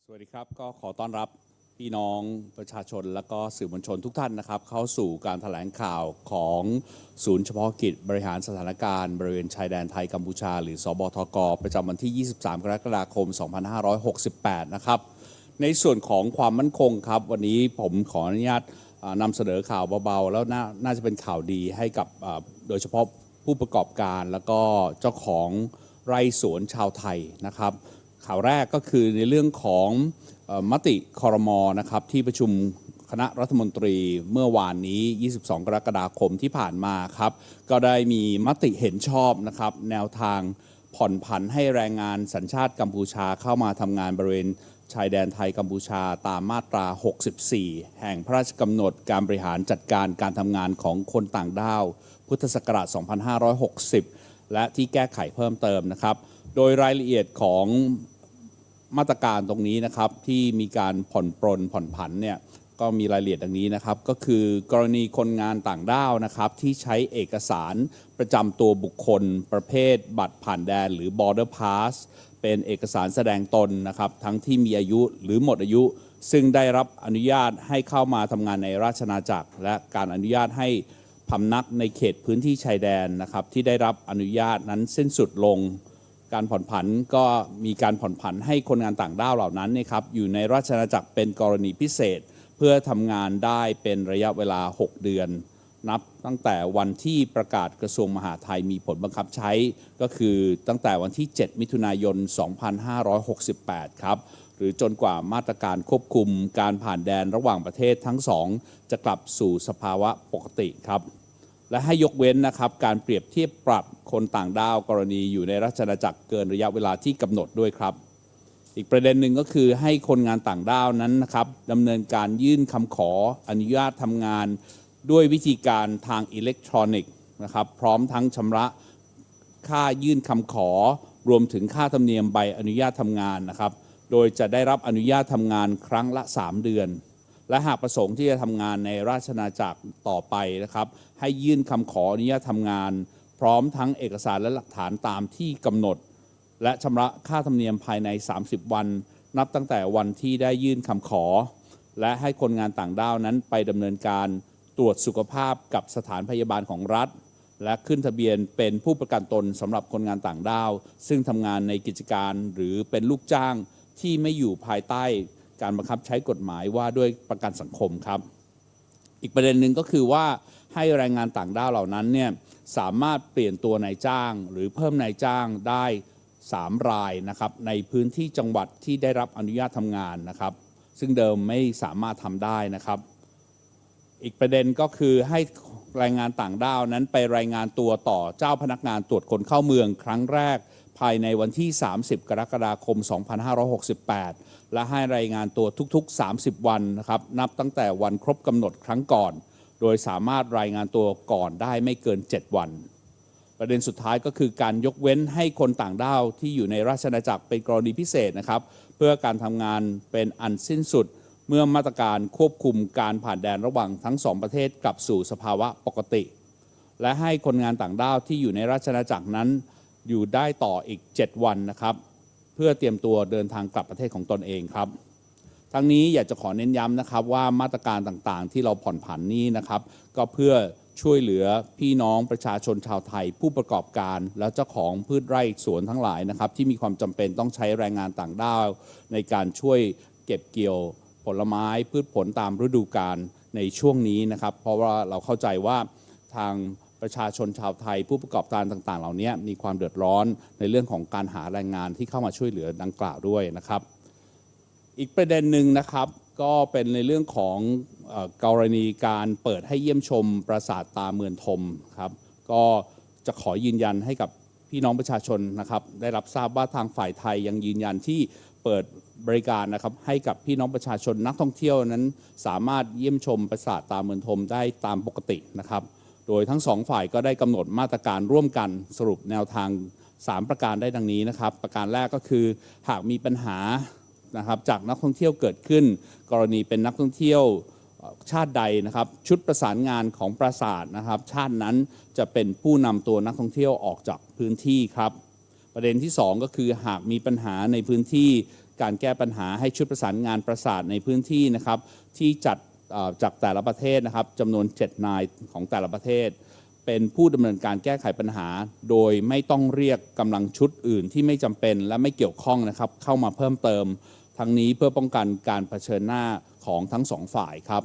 สวัสดีครับก็ขอต้อนรับพี่น้องประชาชนและก็สื่อมวลชนทุกท่านนะครับเข้าสู่การแถลงข่าวของศูนย์เฉพาะกิจบริหารสถานการณ์บริเวณชายแดนไทยกัมพูชาหรือสบทกประจำวันที่ 23 กรกฎาคม 2568 นะครับในส่วนของความมั่นคงครับวันนี้ผมขออนุญาตนำเสนอข่าวเบาๆแล้วน่าจะเป็นข่าวดีให้กับโดยเฉพาะผู้ประกอบการแล้วก็เจ้าของไร่สวนชาวไทยนะครับข่าวแรกก็คือในเรื่องของมติครม.นะครับที่ประชุมคณะรัฐมนตรีเมื่อวานนี้ 22 กรกฎาคมที่ผ่านมาครับก็ได้มีมติเห็นชอบนะครับแนวทางผ่อนผันให้แรงงานสัญชาติกัมพูชาเข้ามาทำงานบริเวณชายแดนไทยกัมพูชาตามมาตรา 64 แห่งพระราชกำหนดการบริหารจัดการการทำงานของคนต่างด้าวพุทธศักราช 2560 และที่แก้ไขเพิ่มเติมนะครับโดยรายละเอียดของมาตรการตรงนี้นะครับที่มีการผ่อนผันเนี่ยก็มีรายละเอียดดังนี้นะครับก็คือกรณีคนงานต่างด้าวนะครับที่ใช้เอกสารประจำตัวบุคคลประเภทบัตรผ่านแดนหรือ border pass เป็นเอกสารแสดงตนนะครับทั้งที่มีอายุหรือหมดอายุซึ่งได้รับอนุญาตให้เข้ามาทำงานในราชอาณาจักรและการอนุญาตให้พำนักในเขตพื้นที่ชายแดนนะครับที่ได้รับอนุญาตนั้นสิ้นสุดลงการผ่อนผันก็มีการผ่อนผันให้คนงานต่างด้าวเหล่านั้นนะครับอยู่ในราชอาณาจักรเป็นกรณีพิเศษเพื่อทำงานได้เป็นระยะเวลา 6 เดือนนับตั้งแต่วันที่ประกาศกระทรวงมหาดไทยมีผลบังคับใช้ก็คือตั้งแต่วันที่ 7 มิถุนายน 2568 ครับหรือจนกว่ามาตรการควบคุมการผ่านแดนระหว่างประเทศทั้งสองจะกลับสู่สภาวะปกติครับและให้ยกเว้นนะครับการเปรียบเทียบปรับคนต่างด้าวกรณีอยู่ในราชอาณาจักรเกินระยะเวลาที่กำหนดด้วยครับอีกประเด็นหนึ่งก็คือให้คนงานต่างด้าวนั้นนะครับดำเนินการยื่นคำขออนุญาตทำงานด้วยวิธีการทางอิเล็กทรอนิกส์นะครับพร้อมทั้งชำระค่ายื่นคำขอรวมถึงค่าธรรมเนียมใบอนุญาตทำงานนะครับโดยจะได้รับอนุญาตทำงานครั้งละ 3 เดือนและหากประสงค์ที่จะทำงานในราชอาณาจักรต่อไปนะครับให้ยื่นคำขออนุญาตทำงานพร้อมทั้งเอกสารและหลักฐานตามที่กำหนดและชำระค่าธรรมเนียมภายใน 30 วันนับตั้งแต่วันที่ได้ยื่นคำขอและให้คนงานต่างด้าวนั้นไปดำเนินการตรวจสุขภาพกับสถานพยาบาลของรัฐและขึ้นทะเบียนเป็นผู้ประกันตนสำหรับคนงานต่างด้าวซึ่งทำงานในกิจการหรือเป็นลูกจ้างที่ไม่อยู่ภายใต้การบังคับใช้กฎหมายว่าด้วยประกันสังคมครับอีกประเด็นหนึ่งก็คือว่าให้แรงงานต่างด้าวเหล่านั้นเนี่ยสามารถเปลี่ยนตัวนายจ้างหรือเพิ่มนายจ้างได้3 รายนะครับในพื้นที่จังหวัดที่ได้รับอนุญาตทำงานนะครับซึ่งเดิมไม่สามารถทำได้นะครับอีกประเด็นก็คือให้แรงงานต่างด้าวนั้นไปรายงานตัวต่อเจ้าพนักงานตรวจคนเข้าเมืองครั้งแรกภายในวันที่ 30 กรกฎาคม 2568 และให้รายงานตัวทุกๆ 30 วันนะครับนับตั้งแต่วันครบกำหนดครั้งก่อนโดยสามารถรายงานตัวก่อนได้ไม่เกิน 7 วันประเด็นสุดท้ายก็คือการยกเว้นให้คนต่างด้าวที่อยู่ในราชอาณาจักรเป็นกรณีพิเศษนะครับเพื่อการทำงานเป็นอันสิ้นสุดเมื่อมาตรการควบคุมการผ่านแดนระหว่างทั้ง2ประเทศกลับสู่สภาวะปกติและให้คนงานต่างด้าวที่อยู่ในราชอาณาจักรนั้นอยู่ได้ต่ออีก 7 วันนะครับเพื่อเตรียมตัวเดินทางกลับประเทศของตนเองครับทั้งนี้อยากจะขอเน้นย้ำนะครับว่ามาตรการต่างๆที่เราผ่อนผันนี้นะครับก็เพื่อช่วยเหลือพี่น้องประชาชนชาวไทยผู้ประกอบการและเจ้าของพืชไร่สวนทั้งหลายนะครับที่มีความจำเป็นต้องใช้แรงงานต่างด้าวในการช่วยเก็บเกี่ยวผลไม้พืชผลตามฤดูกาลในช่วงนี้นะครับเพราะว่าเราเข้าใจว่าทางประชาชนชาวไทยผู้ประกอบการต่างๆเหล่านี้มีความเดือดร้อนในเรื่องของการหาแรงงานที่เข้ามาช่วยเหลือดังกล่าวด้วยนะครับอีกประเด็นหนึ่งนะครับก็เป็นในเรื่องของกรณีการเปิดให้เยี่ยมชมปราสาทตาเมืองธมครับก็จะขอยืนยันให้กับพี่น้องประชาชนนะครับได้รับทราบว่าทางฝ่ายไทยยังยืนยันที่เปิดบริการนะครับให้กับพี่น้องประชาชนนักท่องเที่ยวนั้นสามารถเยี่ยมชมปราสาทตาเมืองธมได้ตามปกตินะครับโดยทั้ง2ฝ่ายก็ได้กำหนดมาตรการร่วมกันสรุปแนวทาง3ประการได้ดังนี้นะครับประการแรกก็คือหากมีปัญหานะครับจากนักท่องเที่ยวเกิดขึ้นกรณีเป็นนักท่องเที่ยวชาติใดนะครับชุดประสานงานของปราสาทนะครับชาตินั้นจะเป็นผู้นำตัวนักท่องเที่ยวออกจากพื้นที่ครับประเด็นที่2ก็คือหากมีปัญหาในพื้นที่ การแก้ปัญหาให้ชุดประสานงานประสานในพื้นที่นะครับที่จัดจากแต่ละประเทศนะครับจำนวน7นายของแต่ละประเทศเป็นผู้ดำเนินการแก้ไขปัญหาโดยไม่ต้องเรียกกำลังชุดอื่นที่ไม่จำเป็นและไม่เกี่ยวข้องนะครับเข้ามาเพิ่มเติมทั้งนี้เพื่อป้องกันการเผชิญหน้าของทั้งสองฝ่ายครับ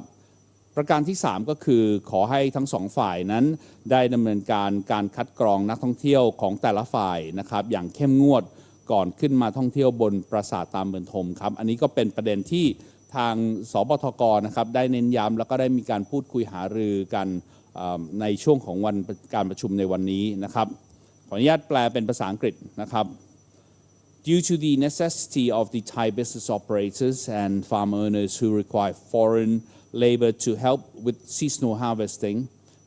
ประการที่3ก็คือขอให้ทั้งสองฝ่ายนั้นได้ดำเนินการคัดกรองนักท่องเที่ยวของแต่ละฝ่ายนะครับอย่างเข้มงวดก่อนขึ้นมาท่องเที่ยวบนปราสาทตามเมืองธมครับอันนี้ก็เป็นประเด็นที่ทางสบทกนะครับได้เน้นย้ำแล้วก็ได้มีการพูดคุยหารือกันในช่วงของวันการประชุมในวันนี้นะครับขออนุญาตแปลเป็นภาษาอังกฤษนะครับ Due to the necessity of the Thai business operators and farm owners who require foreign labor to help with seasonal harvesting,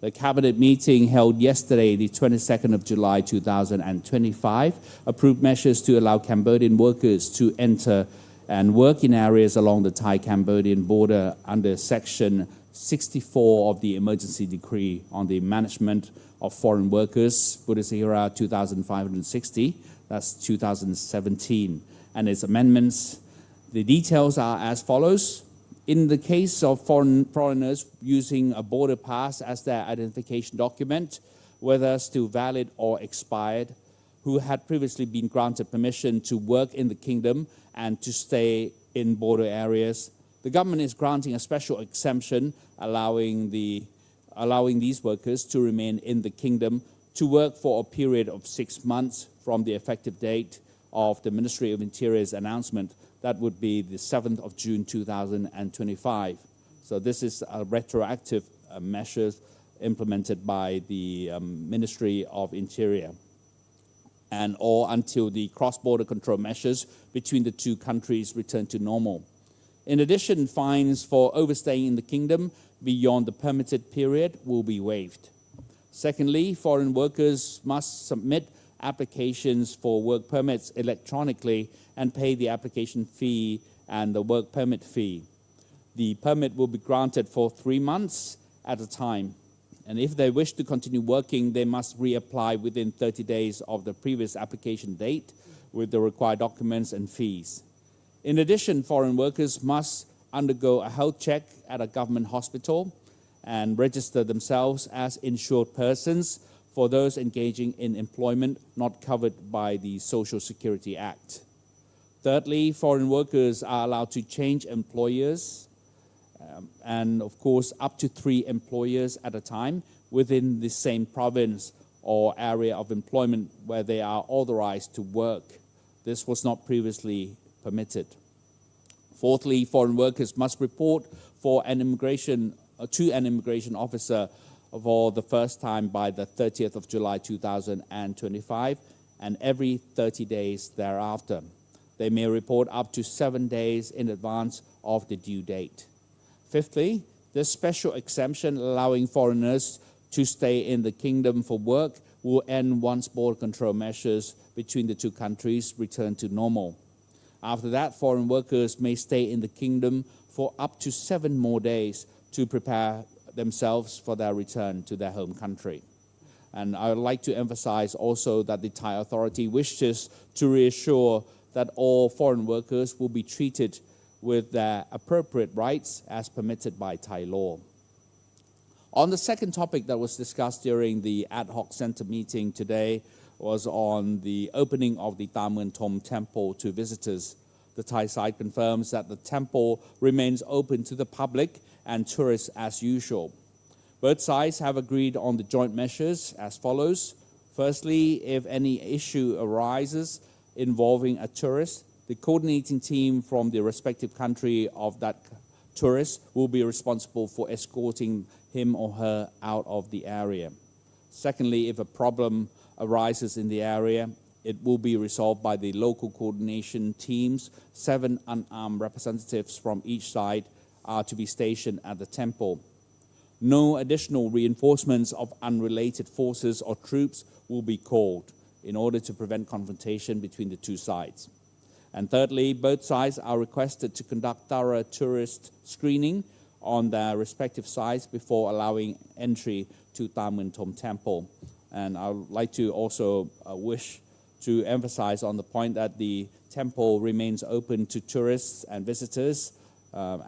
the cabinet meeting held yesterday, the 22nd of July 2025, approved measures to allow Cambodian workers to enter and work in areas along the Thai-Cambodian border under Section 64 of the Emergency Decree on the Management of Foreign Workers, Buddhist Era 2560, that's 2017, and its amendments. The details are as follows. In the case of foreigners using a border pass as their identification document, whether still valid or expired, who had previously been granted permission to work in the kingdom and to stay in border areas, the government is granting a special exemption allowing these workers to remain in the kingdom to work for a period of 6 months from the effective date of the Ministry of Interior's announcement. That would be the 7th of June 2025. So this is a retroactive measure implemented by the Ministry of Interior, and or until the cross-border control measures between the two countries return to normal. In addition, fines for overstaying in the kingdom beyond the permitted period will be waived. Secondly, foreign workers must submit applications for work permits electronically and pay the application fee and the work permit fee. The permit will be granted for 3 months at a time, and if they wish to continue working, they must reapply within 30 days of the previous application date with the required documents and fees. In addition, foreign workers must undergo a health check at a government hospital and register themselves as insured persons for those engaging in employment not covered by the Social Security Act. Thirdly, foreign workers are allowed to change employers and, of course, up to 3 employers at a time within the same province or area of employment where they are authorized to work. This was not previously permitted. Fourthly, foreign workers must report to an immigration officer for the first time by the 30th of July 2025 and every 30 days thereafter. They may report up to 7 days in advance of the due date. Fifthly, the special exemption allowing foreigners to stay in the kingdom for work will end once border control measures between the two countries return to normal. After that, foreign workers may stay in the kingdom for up to 7 more days to prepare themselves for their return to their home country. And I would like to emphasize also that the Thai authority wishes to reassure that all foreign workers will be treated with their appropriate rights as permitted by Thai law. On the second topic that was discussed during the ad hoc center meeting today was on the opening of the Tam Mueang Thom temple to visitors. The Thai side confirms that the temple remains open to the public and tourists as usual. Both sides have agreed on the joint measures as follows. Firstly, if any issue arises involving a tourist, the coordinating team from the respective country of that tourist will be responsible for escorting him or her out of the area. Secondly, if a problem arises in the area, it will be resolved by the local coordination teams. 7 unarmed representatives from each side are to be stationed at the temple. No additional reinforcements of unrelated forces or troops will be called in order to prevent confrontation between the two sides. And thirdly, both sides are requested to conduct thorough tourist screening on their respective sides before allowing entry to Tam Mueang Thom temple. And I would like to also wish to emphasize on the point that the temple remains open to tourists and visitors,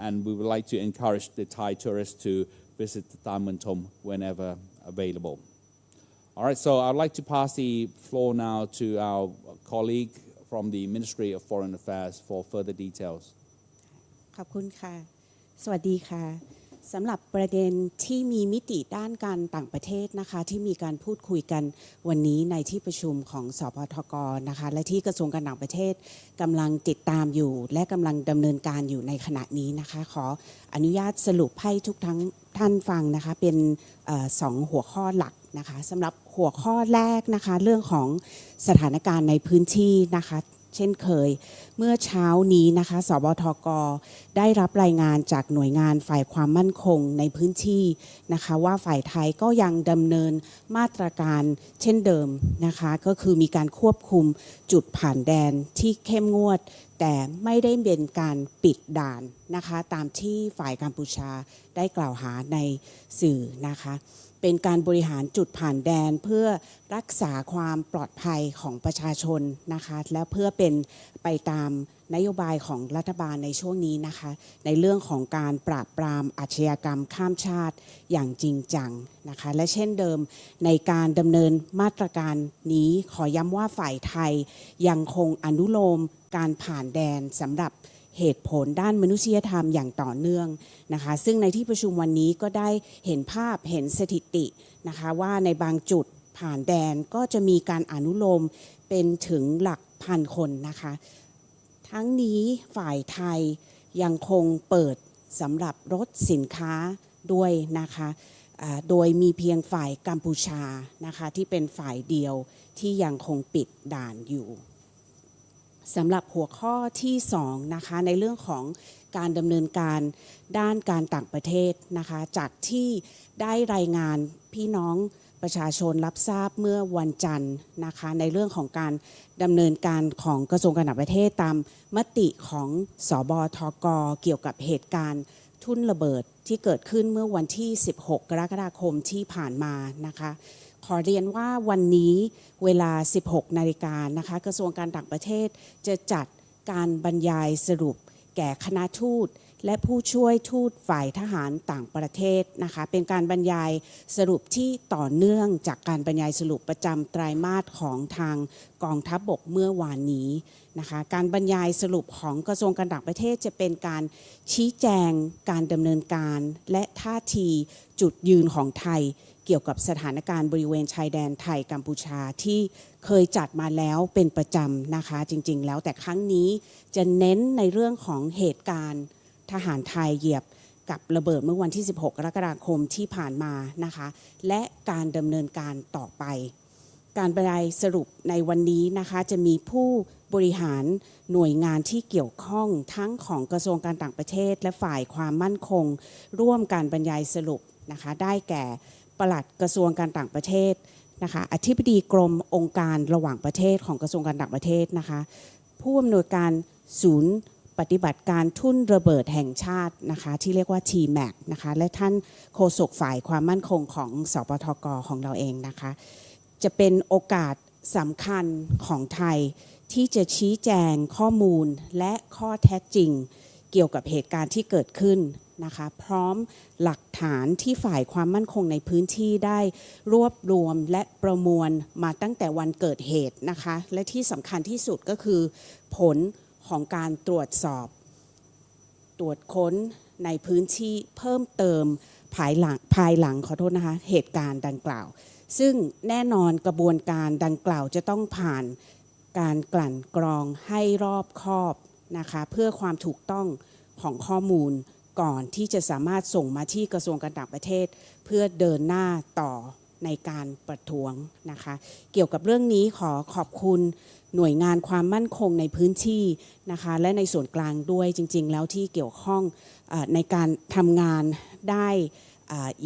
and we would like to encourage the Thai tourists to visit the Tam Mun Thom whenever available. All right, so I'd like to pass the floor now to our colleague from the Ministry of Foreign Affairs for further details. ขอบคุณค่ะสวัสดีค่ะสำหรับประเด็นที่มีมิติด้านการต่างประเทศนะคะที่มีการพูดคุยกันวันนี้ในที่ประชุมของสบทกนะคะและที่กระทรวงการต่างประเทศกำลังติดตามอยู่และกำลังดำเนินการอยู่ในขณะนี้นะคะขออนุญาตสรุปให้ทุกท่านฟังนะคะเป็น2หัวข้อหลักนะคะสำหรับหัวข้อแรกนะคะเรื่องของสถานการณ์ในพื้นที่นะคะเช่นเคยเมื่อเช้านี้นะคะสบทกได้รับรายงานจากหน่วยงานฝ่ายความมั่นคงในพื้นที่นะคะว่าฝ่ายไทยก็ยังดำเนินมาตรการเช่นเดิมนะคะก็คือมีการควบคุมจุดผ่านแดนที่เข้มงวดแต่ไม่ได้เป็นการปิดด่านนะคะตามที่ฝ่ายกัมพูชาได้กล่าวหาในสื่อนะคะเป็นการบริหารจุดผ่านแดนเพื่อรักษาความปลอดภัยของประชาชนนะคะและเพื่อเป็นไปตามนโยบายของรัฐบาลในช่วงนี้นะคะในเรื่องของการปราบปรามอาชญากรรมข้ามชาติอย่างจริงจังนะคะและเช่นเดิมในการดำเนินมาตรการนี้ขอย้ำว่าฝ่ายไทยยังคงอนุโลมการผ่านแดนสำหรับเหตุผลด้านมนุษยธรรมอย่างต่อเนื่องนะคะซึ่งในที่ประชุมวันนี้ก็ได้เห็นภาพเห็นสถิตินะคะว่าในบางจุดผ่านแดนก็จะมีการอนุโลมเป็นถึงหลักพันคนนะคะทั้งนี้ฝ่ายไทยยังคงเปิดสำหรับรถสินค้าด้วยนะคะโดยมีเพียงฝ่ายกัมพูชานะคะที่เป็นฝ่ายเดียวที่ยังคงปิดด่านอยู่สำหรับหัวข้อที่2นะคะในเรื่องของการดำเนินการด้านการต่างประเทศนะคะจากที่ได้รายงานพี่น้องประชาชนรับทราบเมื่อวันจันทร์นะคะในเรื่องของการดำเนินการของกระทรวงการต่างประเทศตามมติของสบทกเกี่ยวกับเหตุการณ์ทุ่นระเบิดที่เกิดขึ้นเมื่อวันที่16กรกฎาคมที่ผ่านมานะคะขอเรียนว่าวันนี้เวลา 16 นาฬิกานะคะกระทรวงการต่างประเทศจะจัดการบรรยายสรุปแก่คณะทูตและผู้ช่วยทูตฝ่ายทหารต่างประเทศนะคะเป็นการบรรยายสรุปที่ต่อเนื่องจากการบรรยายสรุปประจำไตรมาสของทางกองทัพบกเมื่อวานนี้นะคะการบรรยายสรุปของกระทรวงการต่างประเทศจะเป็นการชี้แจงการดำเนินการและท่าทีจุดยืนของไทยเกี่ยวกับสถานการณ์บริเวณชายแดนไทยกัมพูชาที่เคยจัดมาแล้วเป็นประจำนะคะจริงๆแล้วแต่ครั้งนี้จะเน้นในเรื่องของเหตุการณ์ทหารไทยเหยียบกับระเบิดเมื่อวันที่16กรกฎาคมที่ผ่านมานะคะและการดำเนินการต่อไปการบรรยายสรุปในวันนี้นะคะจะมีผู้บริหารหน่วยงานที่เกี่ยวข้องทั้งของกระทรวงการต่างประเทศและฝ่ายความมั่นคงร่วมการบรรยายสรุปนะคะได้แก่ปลัดกระทรวงการต่างประเทศนะคะอธิบดีกรมองค์การระหว่างประเทศของกระทรวงการต่างประเทศนะคะผู้อำนวยการศูนย์ปฏิบัติการทุ่นระเบิดแห่งชาตินะคะที่เรียกว่า TMAC นะคะและท่านโฆษกฝ่ายความมั่นคงของสปทกของเราเองนะคะจะเป็นโอกาสสำคัญของไทยที่จะชี้แจงข้อมูลและข้อเท็จจริงเกี่ยวกับเหตุการณ์ที่เกิดขึ้นนะคะพร้อมหลักฐานที่ฝ่ายความมั่นคงในพื้นที่ได้รวบรวมและประมวลมาตั้งแต่วันเกิดเหตุนะคะและที่สำคัญที่สุดก็คือผลของการตรวจสอบตรวจค้นในพื้นที่เพิ่มเติมภายหลังขอโทษนะคะเหตุการณ์ดังกล่าวซึ่งแน่นอนกระบวนการดังกล่าวจะต้องผ่านการกลั่นกรองให้รอบคอบนะคะเพื่อความถูกต้องของข้อมูลก่อนที่จะสามารถส่งมาที่กระทรวงการต่างประเทศเพื่อเดินหน้าต่อในการประท้วงนะคะเกี่ยวกับเรื่องนี้ขอบคุณหน่วยงานความมั่นคงในพื้นที่นะคะและในส่วนกลางด้วยจริงๆแล้วที่เกี่ยวข้องในการทำงานได้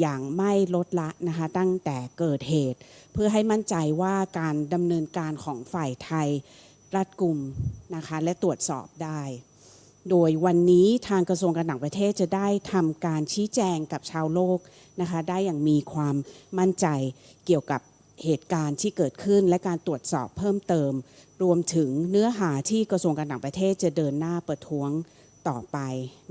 อย่างไม่ลดละนะคะตั้งแต่เกิดเหตุเพื่อให้มั่นใจว่าการดำเนินการของฝ่ายไทยรัดกุมนะคะและตรวจสอบได้โดยวันนี้ทางกระทรวงการต่างประเทศจะได้ทำการชี้แจงกับชาวโลกนะคะได้อย่างมีความมั่นใจเกี่ยวกับ เหตุการณ์ที่เกิดขึ้นและการตรวจสอบเพิ่มเติมรวมถึงเนื้อหาที่กระทรวงการต่างประเทศจะเดินหน้าประท้วงต่อไป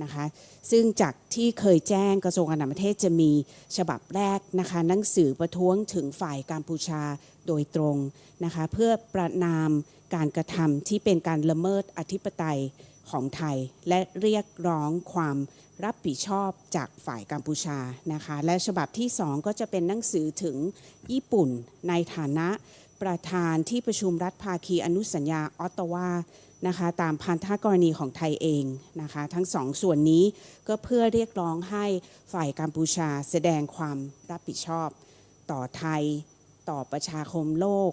นะคะซึ่งจากที่เคยแจ้งกระทรวงการต่างประเทศจะมีฉบับแรกนะคะหนังสือประท้วงถึงฝ่ายกัมพูชาโดยตรงนะคะเพื่อประณามการกระทำที่เป็นการละเมิดอธิปไตยของไทยและเรียกร้องความรับผิดชอบจากฝ่ายกัมพูชานะคะและฉบับที่2ก็จะเป็นหนังสือถึงญี่ปุ่นในฐานะประธานที่ประชุมรัฐภาคีอนุสัญญาออตตาวานะคะตามพันธกรณีของไทยเองนะคะทั้ง2ส่วนนี้ก็เพื่อเรียกร้องให้ฝ่ายกัมพูชาแสดงความรับผิดชอบต่อไทยต่อประชาคมโลก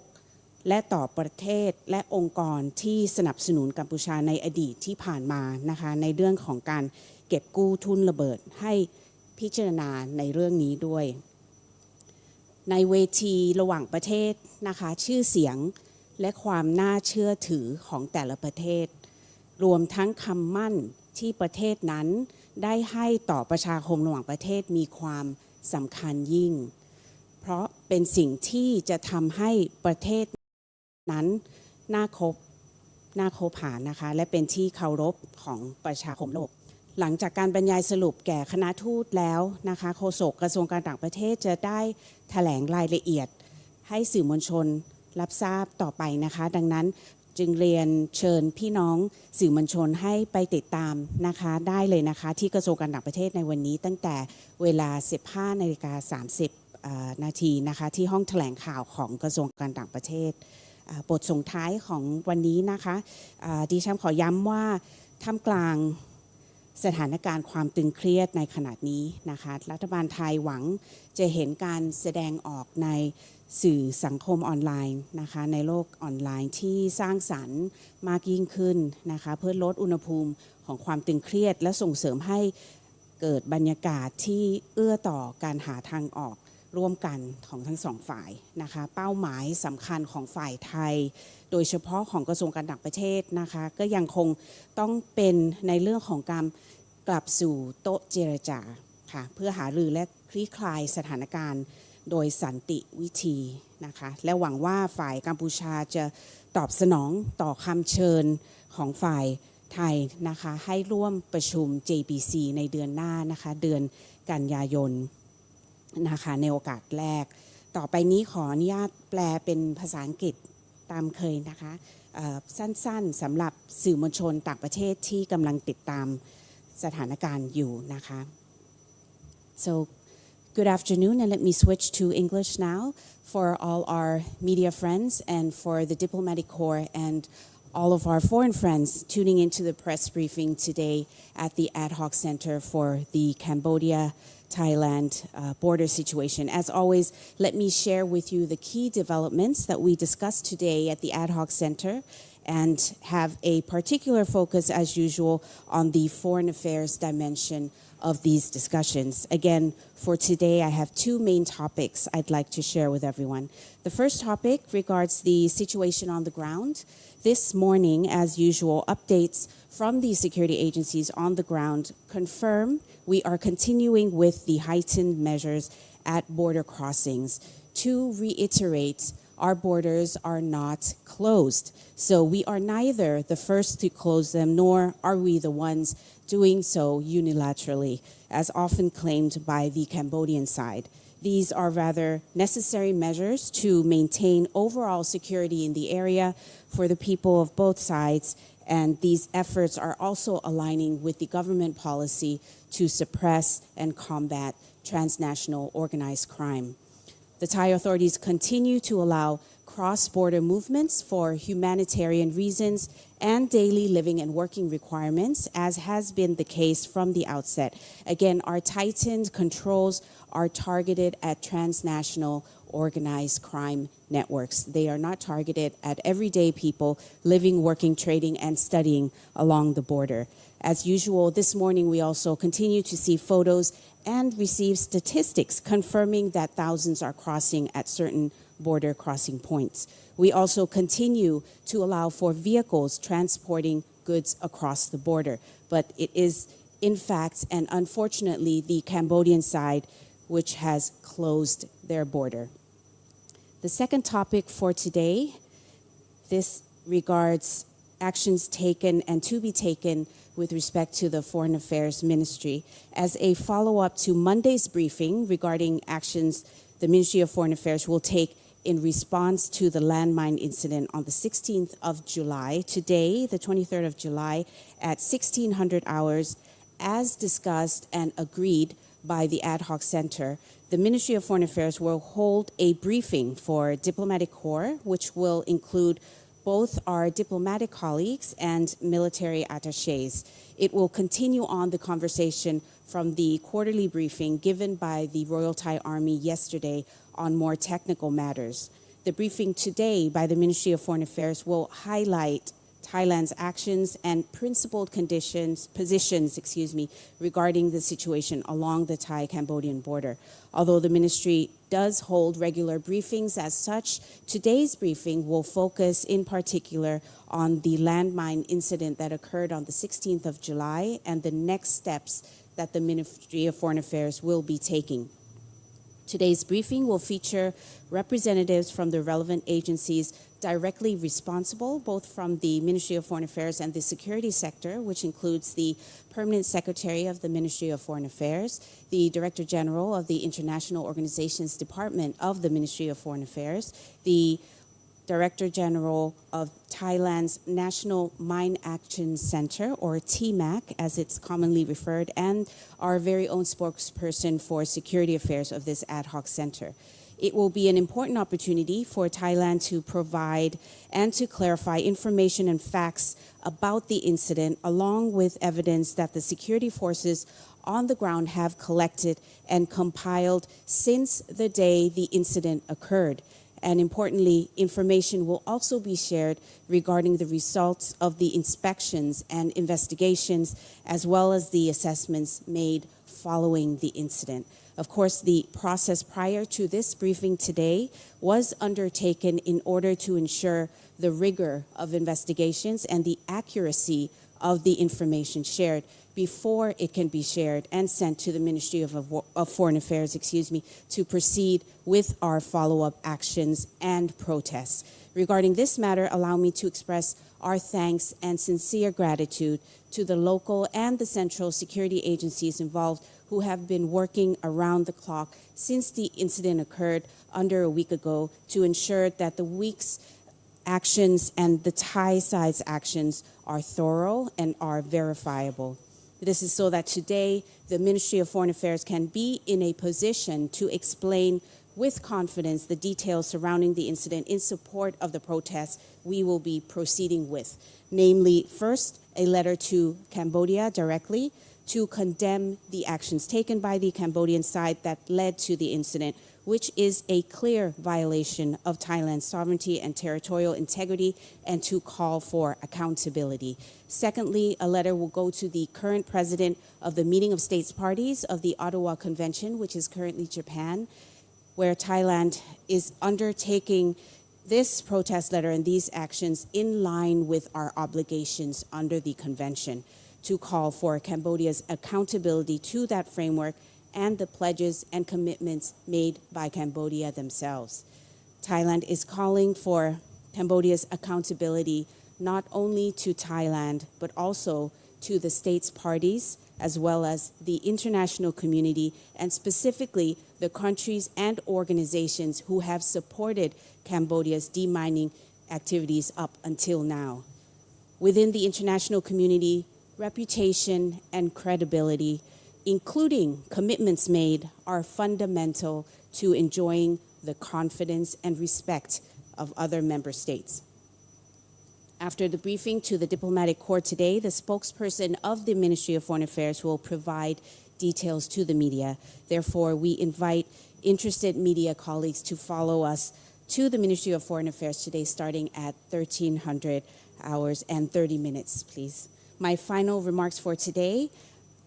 และต่อประเทศและองค์กรที่สนับสนุนกัมพูชาในอดีตที่ผ่านมานะคะในเรื่องของการเก็บกู้ทุนระเบิดให้พิจารณาในเรื่องนี้ด้วยในเวทีระหว่างประเทศนะคะชื่อเสียงและความน่าเชื่อถือของแต่ละประเทศรวมทั้งคำมั่นที่ประเทศนั้นได้ให้ต่อประชาคมระหว่างประเทศมีความสำคัญยิ่งเพราะเป็นสิ่งที่จะทำให้ประเทศนั้นน่าคบหานะคะและเป็นที่เคารพของประชาคมโลกหลังจากการบรรยายสรุปแก่คณะทูตแล้วนะคะโฆษกกระทรวงการต่างประเทศจะได้แถลงรายละเอียดให้สื่อมวลชนรับทราบต่อไปนะคะดังนั้นจึงเรียนเชิญพี่น้องสื่อมวลชนให้ไปติดตามนะคะได้เลยนะคะที่กระทรวงการต่างประเทศในวันนี้ตั้งแต่เวลา 15:30 นาทีนะคะที่ห้องแถลงข่าวของกระทรวงการต่างประเทศบทส่งท้ายของวันนี้นะคะดิฉันขอย้ำว่าท่ามกลางสถานการณ์ความตึงเครียดในขณะนี้นะคะรัฐบาลไทยหวังจะเห็นการแสดงออกในสื่อสังคมออนไลน์นะคะในโลกออนไลน์ที่สร้างสรรค์มากยิ่งขึ้นนะคะเพื่อลดอุณหภูมิของความตึงเครียดและส่งเสริมให้เกิดบรรยากาศที่เอื้อต่อการหาทางออกร่วมกันของทั้งสองฝ่ายนะคะเป้าหมายสำคัญของฝ่ายไทยโดยเฉพาะของกระทรวงการต่างประเทศนะคะก็ยังคงต้องเป็นในเรื่องของการกลับสู่โต๊ะเจรจาค่ะเพื่อหารือและคลี่คลายสถานการณ์โดยสันติวิธีนะคะและหวังว่าฝ่ายกัมพูชาจะตอบสนองต่อคำเชิญของฝ่ายไทยนะคะให้ร่วมประชุม JBC ในเดือนหน้านะคะเดือนกันยายนนะคะในโอกาสแรกต่อไปนี้ขออนุญาตแปลเป็นภาษาอังกฤษตามเคยนะคะสั้นๆสำหรับสื่อมวลชนต่างประเทศที่กำลังติดตามสถานการณ์อยู่นะคะ So good afternoon and let me switch to English now for all our media friends and for the diplomatic corps and all of our foreign friends tuning into the press briefing today at the Ad Hoc Center for the Cambodia-Thailand border situation. As always, let me share with you the key developments that we discussed today at the Ad Hoc Center and have a particular focus, as usual, on the foreign affairs dimension of these discussions. Again, for today, I have two main topics I'd like to share with everyone. The first topic regards the situation on the ground. This morning, as usual, updates from the security agencies on the ground confirm we are continuing with the heightened measures at border crossings. To reiterate, our borders are not closed. So we are neither the first to close them, nor are we the ones doing so unilaterally, as often claimed by the Cambodian side. These are rather necessary measures to maintain overall security in the area for the people of both sides, and these efforts are also aligning with the government policy to suppress and combat transnational organized crime. The Thai authorities continue to allow cross-border movements for humanitarian reasons and daily living and working requirements, as has been the case from the outset. Again, our tightened controls are targeted at transnational organized crime networks. They are not targeted at everyday people living, working, trading, and studying along the border. As usual, this morning we also continue to see photos and receive statistics confirming that thousands are crossing at certain border crossing points. We also continue to allow for vehicles transporting goods across the border, but it is in fact and unfortunately the Cambodian side which has closed their border. The second topic for today, this regards actions taken and to be taken with respect to the Foreign Affairs Ministry as a follow-up to Monday's briefing regarding actions the Ministry of Foreign Affairs will take in response to the landmine incident on the 16th of July. Today, the 23rd of July, at 1600 hours, as discussed and agreed by the Ad Hoc Center, the Ministry of Foreign Affairs will hold a briefing for diplomatic corps, which will include both our diplomatic colleagues and military attachés. It will continue on the conversation from the quarterly briefing given by the Royal Thai Army yesterday on more technical matters. The briefing today by the Ministry of Foreign Affairs will highlight Thailand's actions and principled positions regarding the situation along the Thai-Cambodian border. Although the ministry does hold regular briefings as such, today's briefing will focus in particular on the landmine incident that occurred on the 16th of July and the next steps that the Ministry of Foreign Affairs will be taking. Today's briefing will feature representatives from the relevant agencies directly responsible, both from the Ministry of Foreign Affairs and the security sector, which includes the Permanent Secretary of the Ministry of Foreign Affairs, the Director General of the International Organizations Department of the Ministry of Foreign Affairs, the Director General of Thailand's National Mine Action Center, or TMAC as it's commonly referred, and our very own spokesperson for security affairs of this ad hoc center. It will be an important opportunity for Thailand to provide and to clarify information and facts about the incident, along with evidence that the security forces on the ground have collected and compiled since the day the incident occurred. And importantly, information will also be shared regarding the results of the inspections and investigations, as well as the assessments made following the incident. Of course, the process prior to this briefing today was undertaken in order to ensure the rigor of investigations and the accuracy of the information shared before it can be shared and sent to the Ministry of Foreign Affairs, to proceed with our follow-up actions and protests. Regarding this matter, allow me to express our thanks and sincere gratitude to the local and the central security agencies involved who have been working around the clock since the incident occurred under a week ago to ensure that the week's actions and the Thai side's actions are thorough and are verifiable. This is so that today the Ministry of Foreign Affairs can be in a position to explain with confidence the details surrounding the incident in support of the protests we will be proceeding with. Namely, first, a letter to Cambodia directly to condemn the actions taken by the Cambodian side that led to the incident, which is a clear violation of Thailand's sovereignty and territorial integrity, and to call for accountability. Secondly, a letter will go to the current president of the Meeting of States Parties of the Ottawa Convention, which is currently Japan, where Thailand is undertaking this protest letter and these actions in line with our obligations under the convention, to call for Cambodia's accountability to that framework and the pledges and commitments made by Cambodia themselves. Thailand is calling for Cambodia's accountability not only to Thailand, but also to the states parties, as well as the international community, and specifically the countries and organizations who have supported Cambodia's demining activities up until now. Within the international community, reputation and credibility, including commitments made, are fundamental to enjoying the confidence and respect of other member states. After the briefing to the diplomatic corps today, the spokesperson of the Ministry of Foreign Affairs will provide details to the media. Therefore, we invite interested media colleagues to follow us to the Ministry of Foreign Affairs today, starting at 1300 hours and 30 minutes, please. My final remarks for today: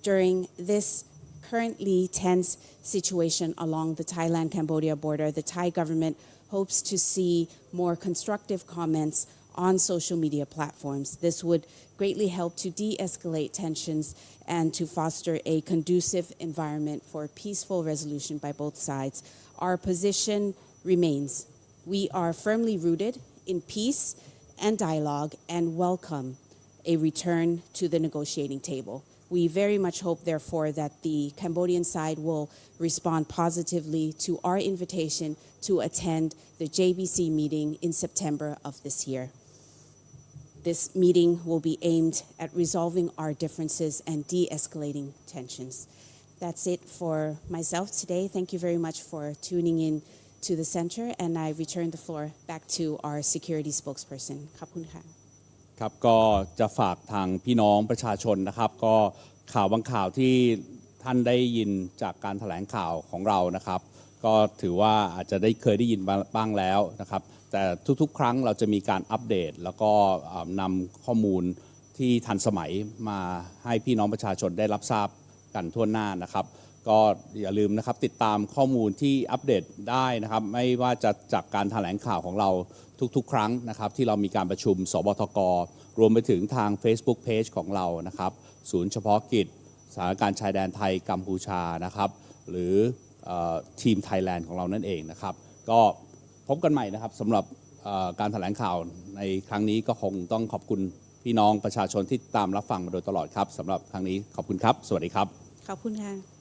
during this currently tense situation along the Thailand-Cambodia border, the Thai government hopes to see more constructive comments on social media platforms. This would greatly help to de-escalate tensions and to foster a conducive environment for peaceful resolution by both sides. Our position remains We are firmly rooted in peace and dialogue and welcome a return to the negotiating table. We very much hope, therefore, that the Cambodian side will respond positively to our invitation to attend the JBC meeting in September of this year. This meeting will be aimed at resolving our differences and de-escalating tensions. That's it for myself today. Thank you very much for tuning in to the center, and I return the floor back to our security spokesperson. ขอบคุณค่ะ ครับก็จะฝากทางพี่น้องประชาชนนะครับก็ข่าวบางข่าวที่ท่านได้ยินจากการแถลงข่าวของเรานะครับก็ถือว่าอาจจะได้เคยได้ยินบ้างแล้วนะครับแต่ทุกๆครั้งเราจะมีการอัปเดตแล้วก็นำข้อมูลที่ทันสมัยมาให้พี่น้องประชาชนได้รับทราบกันทั่วหน้านะครับก็อย่าลืมนะครับติดตามข้อมูลที่อัปเดตได้นะครับไม่ว่าจะจากการแถลงข่าวของเราทุกๆครั้งนะครับที่เรามีการประชุมสบทก.รวมไปถึงทาง Facebook Page ของเรานะครับศูนย์เฉพาะกิจสถานการณ์ชายแดนไทยกัมพูชานะครับหรือทีมไทยแลนด์ของเรานั่นเองนะครับก็พบกันใหม่นะครับสำหรับการแถลงข่าวในครั้งนี้ก็คงต้องขอบคุณพี่น้องประชาชนที่ตามรับฟังมาโดยตลอดครับสำหรับครั้งนี้ขอบคุณครับสวัสดีครับขอบคุณค่ะ